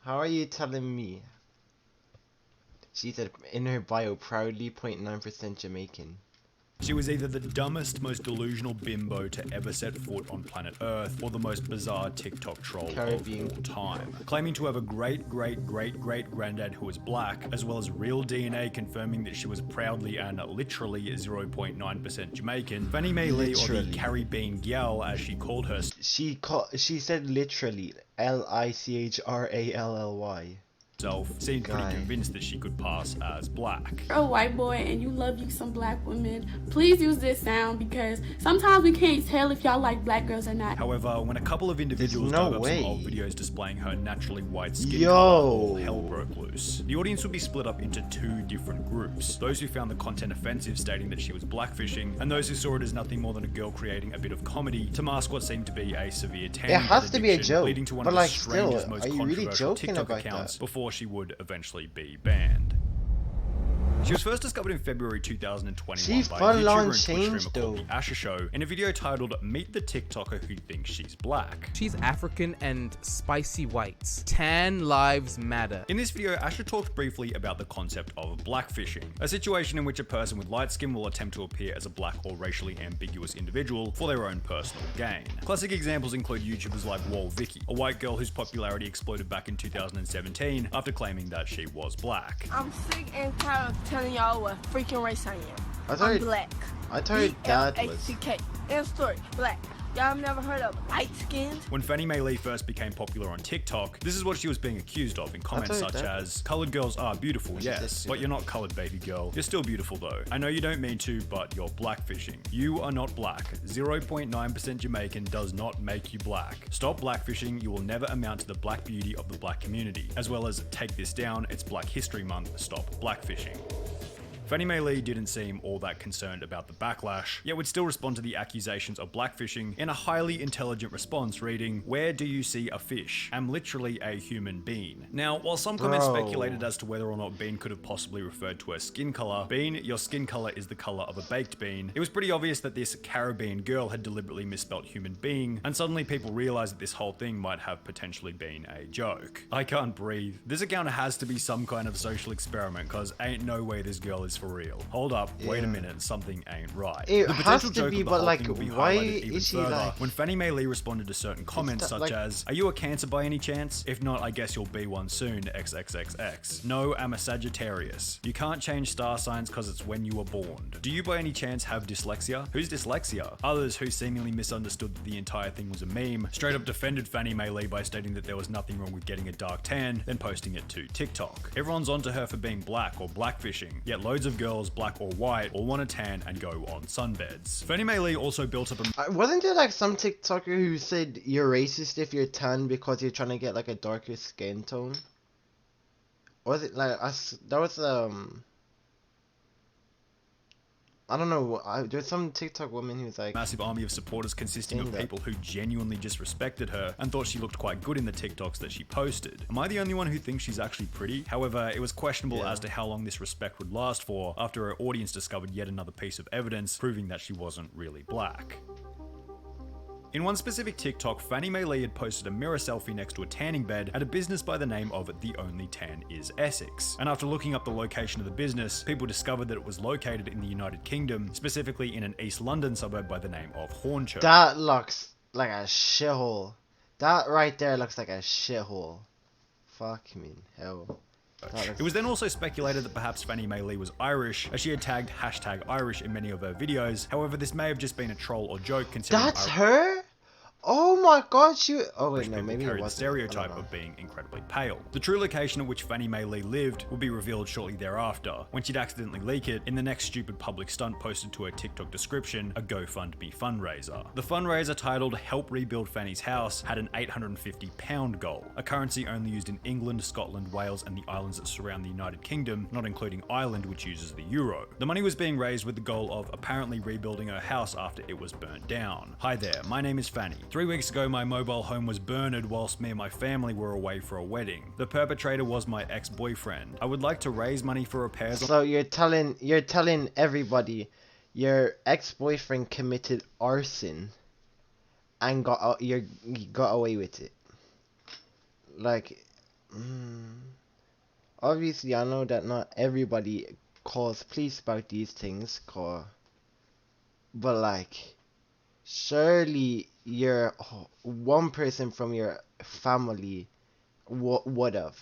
How are you telling me? She said in her bio, proudly 0.9% Jamaican. She was either the dumbest, most delusional bimbo to ever set foot on planet Earth, or the most bizarre TikTok troll Caribbean. of all time. Claiming to have a great-great-great-great-granddad who was black, as well as real DNA confirming that she was proudly and literally 0.9% Jamaican, Fannie Mae Lee, or the Caribbean gal as she called her, she said literally Lichrally. seemed pretty convinced that she could pass as black. You're a white boy and you love you some black women, please use this sound because sometimes we can't tell if y'all like black girls or not. However, when a couple of individuals dug up some old videos displaying her naturally white skin color, all hell broke loose. The audience would be split up into two different groups. Those who found the content offensive, stating that she was blackfishing, and those who saw it as nothing more than a girl creating a bit of comedy to mask what seemed to be a severe tanning it has to be a joke, leading to one but of the like strangest, still, most are you really joking TikTok about accounts that? before she would eventually be banned. She was first discovered in February 2021 by a YouTuber and Twitch streamer called The Asher Show in a video titled Meet the TikToker Who Thinks She's Black. She's African and spicy whites. Tan lives matter. In this video, Asher talked briefly about the concept of blackfishing, a situation in which a person with light skin will attempt to appear as a black or racially ambiguous individual for their own personal gain. Classic examples include YouTubers like Wall Vicky, a white girl whose popularity exploded back in 2017 after claiming that she was black. I'm sick and tired of telling y'all what freaking race I am. I'm black. I thought that was B-L-A-C-K. End story. Black. Y'all never heard of light skins? When Fannie Mae Lee first became popular on TikTok, this is what she was being accused of in comments such as, "Colored girls are beautiful, yes, but you're not colored, baby girl. You're still beautiful though. I know you don't mean to, but you're blackfishing. You are not black. 0.9% Jamaican does not make you black. Stop blackfishing, you will never amount to the black beauty of the black community. As well as, take this down, it's Black History Month, stop blackfishing." Fannie Mae Lee didn't seem all that concerned about the backlash, yet would still respond to the accusations of blackfishing in a highly intelligent response reading, "Where do you see a fish? I'm literally a human being." Now, while some comments speculated as to whether or not bean could have possibly referred to her skin color, bean, your skin color is the color of a baked bean, it was pretty obvious that this Caribbean girl had deliberately misspelt human being, and suddenly people realized that this whole thing might have potentially been a joke. I can't breathe. This account has to be some kind of social experiment, cause ain't no way this girl is for real. Hold up, wait a minute, something ain't right. It the has potential to joke be, of the but whole like, thing will be why highlighted even is she further like... when Fannie Mae Lee responded to certain comments such as, "Are you a Cancer by any chance? If not, I guess you'll be one soon, XXXX. No, I'm a Sagittarius. You can't change star signs cause it's when you were born. Do you by any chance have dyslexia? Who's dyslexia?" Others who seemingly misunderstood that the entire thing was a meme straight up defended Fannie Mae Lee by stating that there was nothing wrong with getting a dark tan, then posting it to TikTok. Everyone's onto her for being black or blackfishing, yet loads of girls, black or white, all want to tan and go on sunbeds. Fannie Mae Lee also built up a... Wasn't there like some TikToker who said you're racist if you're tan because you're trying to get like a darker skin tone? Or was it like that was I don't know. There's some TikTok woman who's like massive army of supporters consisting of people who genuinely just respected her and thought she looked quite good in the TikToks that she posted. Am I the only one who thinks she's actually pretty? However, it was questionable as to how long this respect would last for after her audience discovered yet another piece of evidence proving that she wasn't really black. In one specific TikTok, Fannie Mae Lee had posted a mirror selfie next to a tanning bed at a business by the name of The Only Tan Is Essex. And after looking up the location of the business, people discovered that it was located in the United Kingdom, specifically in an East London suburb by the name of Hornchurch. That looks like a shithole. That right there looks like a shithole. Fuck me, hell. It was then also speculated that perhaps Fannie Mae Lee was Irish, as she had tagged #Irish in many of her videos. However, this may have just been a troll or joke considering That's her? Oh my god, oh wait, no, maybe it carried the wasn't. stereotype of being incredibly pale. The true location at which Fannie Mae Lee lived would be revealed shortly thereafter, when she'd accidentally leak it in the next stupid public stunt posted to her TikTok description, a GoFundMe fundraiser. The fundraiser, titled "Help Rebuild Fanny's House," had an £850 goal, a currency only used in England, Scotland, Wales, and the islands that surround the United Kingdom, not including Ireland, which uses the euro. The money was being raised with the goal of apparently rebuilding her house after it was burnt down. Hi there, my name is Fanny. 3 weeks ago, my mobile home was burned whilst me and my family were away for a wedding. The perpetrator was my ex-boyfriend. I would like to raise money for repairs. So you're telling everybody your ex-boyfriend committed arson and you got away with it. Like, Obviously, I know that not everybody calls police about these things, but like, surely one person from your family would have.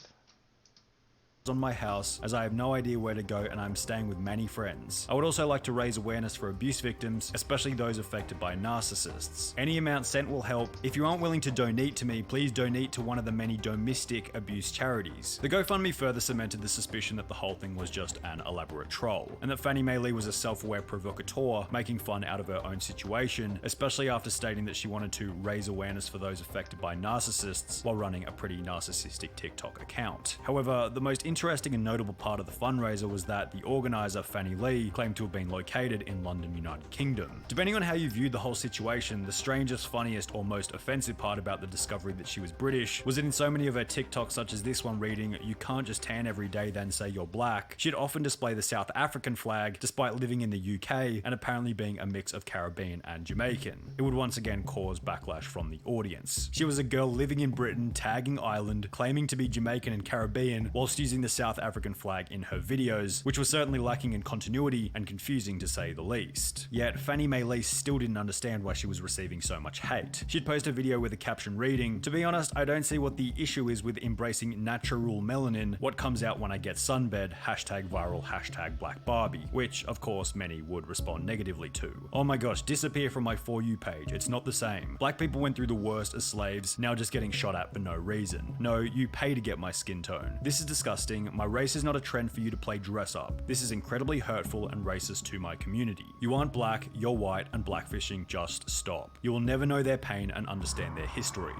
On my house, as I have no idea where to go and I'm staying with many friends. I would also like to raise awareness for abuse victims, especially those affected by narcissists. Any amount sent will help. If you aren't willing to donate to me, please donate to one of the many domestic abuse charities. The GoFundMe further cemented the suspicion that the whole thing was just an elaborate troll, and that Fannie Mae Lee was a self-aware provocateur making fun out of her own situation, especially after stating that she wanted to raise awareness for those affected by narcissists while running a pretty narcissistic TikTok account. However, the most interesting and notable part of the fundraiser was that the organizer, Fannie Lee, claimed to have been located in London, United Kingdom. Depending on how you viewed the whole situation, the strangest, funniest, or most offensive part about the discovery that she was British was that in so many of her TikToks, such as this one reading, "You can't just tan every day then say you're black," she'd often display the South African flag despite living in the UK and apparently being a mix of Caribbean and Jamaican. It would once again cause backlash from the audience. She was a girl living in Britain, tagging Ireland, claiming to be Jamaican and Caribbean, whilst using the South African flag in her videos, which was certainly lacking in continuity and confusing to say the least. Yet, Fannie Mae Lee still didn't understand why she was receiving so much hate. She'd post a video with a caption reading, "To be honest, I don't see what the issue is with embracing natural melanin. What comes out when I get sunbed, hashtag viral, hashtag Black Barbie," which, of course, many would respond negatively to. "Oh my gosh, disappear from my For You page, it's not the same. Black people went through the worst as slaves, now just getting shot at for no reason. No, you pay to get my skin tone. This is disgusting. My race is not a trend for you to play dress up. This is incredibly hurtful and racist to my community. You aren't black, you're white, and blackfishing, just stop. You will never know their pain and understand their history."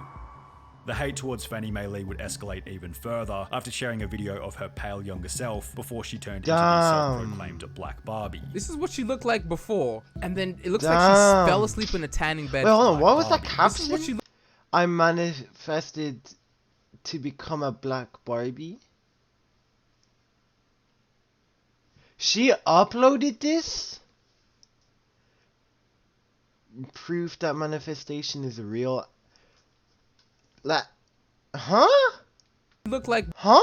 The hate towards Fannie Mae Lee would escalate even further after sharing a video of her pale younger self before she turned into the self-proclaimed Black Barbie. This is what she looked like before, and then it looks like she fell asleep in a tanning bed. Wait, hold on, what was that caption? I manifested to become a Black Barbie? She uploaded this? Proof that manifestation is real. Like, huh? Look like, huh?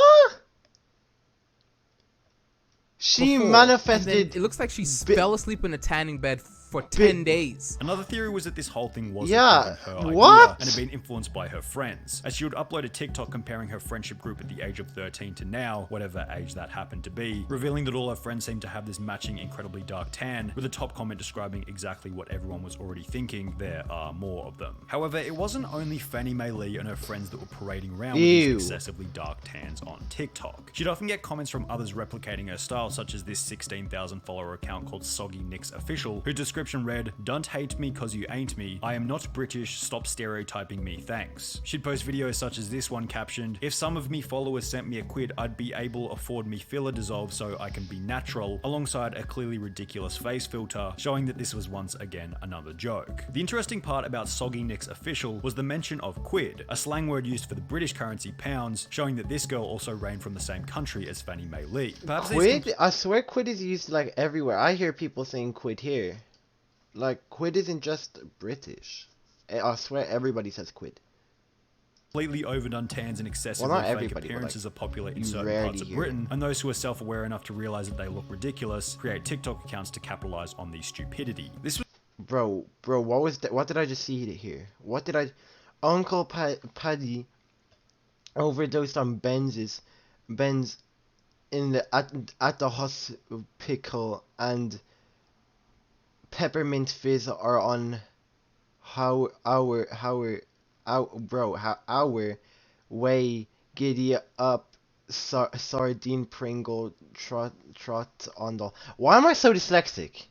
She before, manifested. It looks like she fell asleep in a tanning bed for 10 days. Another theory was that this whole thing wasn't yeah, her idea what? and had been influenced by her friends, as she would upload a TikTok comparing her friendship group at the age of 13 to now, whatever age that happened to be, revealing that all her friends seemed to have this matching incredibly dark tan, with a top comment describing exactly what everyone was already thinking: there are more of them. However, it wasn't only Fannie Mae Lee and her friends that were parading around with these excessively dark tans on TikTok. She'd often get comments from others replicating her style, such as this 16,000 follower account called Soggy Nicks Official, whose description read, "Don't hate me cause you ain't me. I am not British. Stop stereotyping me. Thanks." She'd post videos such as this one captioned, "If some of me followers sent me a quid, I'd be able afford me filler dissolve so I can be natural," alongside a clearly ridiculous face filter, showing that this was once again another joke. The interesting part about Soggy Nicks Official was the mention of quid, a slang word used for the British currency pounds, showing that this girl also reigned from the same country as Fannie Mae Lee. Perhaps quid? I swear quid is used like everywhere. I hear people saying quid here. Like, quid isn't just British. I swear everybody says quid. Completely overdone tans and excessively fake appearances are popular in certain parts of Britain, and those who are self-aware enough to realize that they look ridiculous create TikTok accounts to capitalize on the stupidity. This was Bro, what was that? What did I just see here? What did I... Uncle Paddy overdosed on Benz in the at the hospital, and peppermint fizz are on our way. Giddy up, sardine Pringle trot on the... Why am I so dyslexic?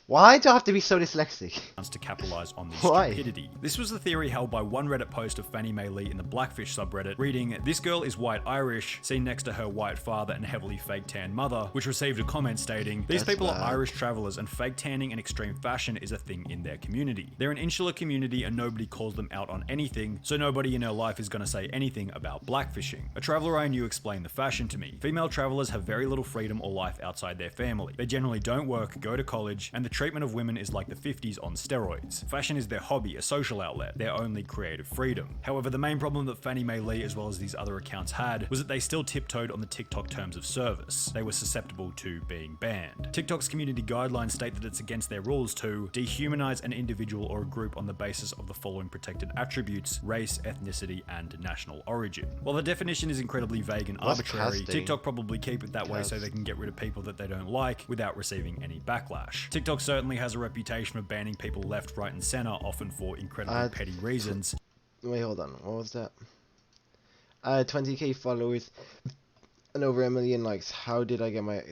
Why do I have to be so dyslexic? To capitalize on this stupidity. This was the theory held by one Reddit post of Fannie Mae Lee in the Blackfish subreddit, reading, "This girl is white Irish, seen next to her white father and heavily fake tan mother," which received a comment stating, "These people are Irish travelers and fake tanning and extreme fashion is a thing in their community. They're an insular community and nobody calls them out on anything, so nobody in her life is going to say anything about blackfishing. A traveler I knew explained the fashion to me. Female travelers have very little freedom or life outside their family. They generally don't work, go to college, and the treatment of women is like the 50s on steroids. Fashion is their hobby, a social outlet, their only creative freedom. However, the main problem that Fannie Mae Lee as well as these other accounts had was that they still tiptoed on the TikTok terms of service. They were susceptible to being banned. TikTok's community guidelines state that it's against their rules to dehumanize an individual or a group on the basis of the following protected attributes: race, ethnicity, and national origin. While the definition is incredibly vague and arbitrary, TikTok probably keep it that way so they can get rid of people that they don't like without receiving any backlash. TikTok certainly has a reputation of banning people left, right, and center, often for incredibly petty reasons. Wait, hold on. What was that? 20k followers and over 1 million likes. How did I get my...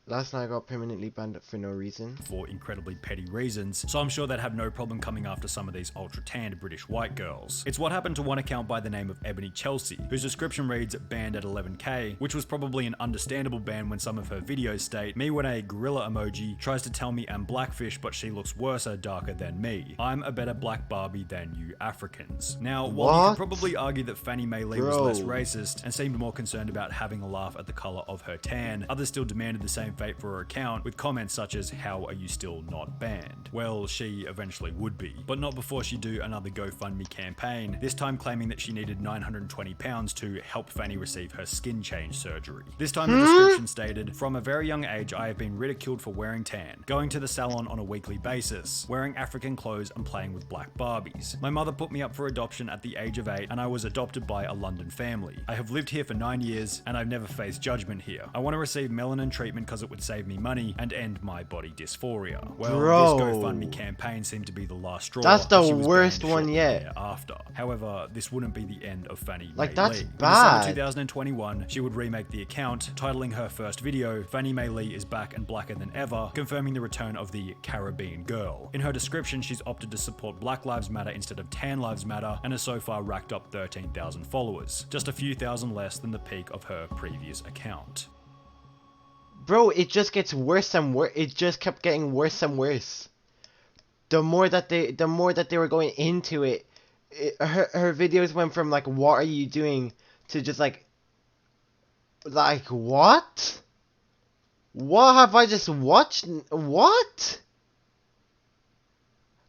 Last night I got permanently banned for no reason. For incredibly petty reasons, so I'm sure they'd have no problem coming after some of these ultra-tanned British white girls. It's what happened to one account by the name of Ebony Chelsea, whose description reads banned at 11k, which was probably an understandable ban when some of her videos state, me when a gorilla emoji tries to tell me I'm blackfish but she looks worse or darker than me. I'm a better black Barbie than you Africans. Now, while you could probably argue that Fannie Mae Lee was less racist and seemed more concerned about having a laugh at the color of her tan, others still demanded the same fate for her account, with comments such as, how are you still not banned? Well, she eventually would be, but not before she do another GoFundMe campaign, this time claiming that she needed £920 to help Fanny receive her skin change surgery. This time the description stated, from a very young age I have been ridiculed for wearing tan, going to the salon on a weekly basis, wearing African clothes and playing with black Barbies. My mother put me up for adoption at the age of 8 and I was adopted by a London family. I have lived here for 9 years and I've never faced judgment here. I want to receive melanin treatment because it would save me money and end my body dysphoria. Well, this GoFundMe campaign seemed to be the last straw. That's the worst one yet. After. However, this wouldn't be the end of Fannie Mae that's Lee. bad. In December 2021, she would remake the account, titling her first video, Fannie Mae Lee is back and blacker than ever, confirming the return of the Caribbean girl. In her description, she's opted to support Black Lives Matter instead of Tan Lives Matter and has so far racked up 13,000 followers, just a few thousand less than the peak of her previous account. Bro, it just gets worse and worse. It just kept getting worse and worse. The more that they were going into it, her videos went from like, what are you doing, to just like what? What have I just watched? What?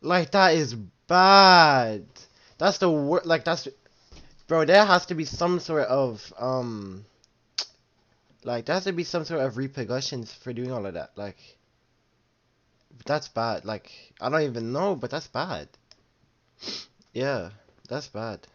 Like, that is bad. That's the worst. Like, that's, bro, there has to be some sort of like, there has to be some sort of repercussions for doing all of that. Like, that's bad. Like, I don't even know, but that's bad. Yeah, that's bad.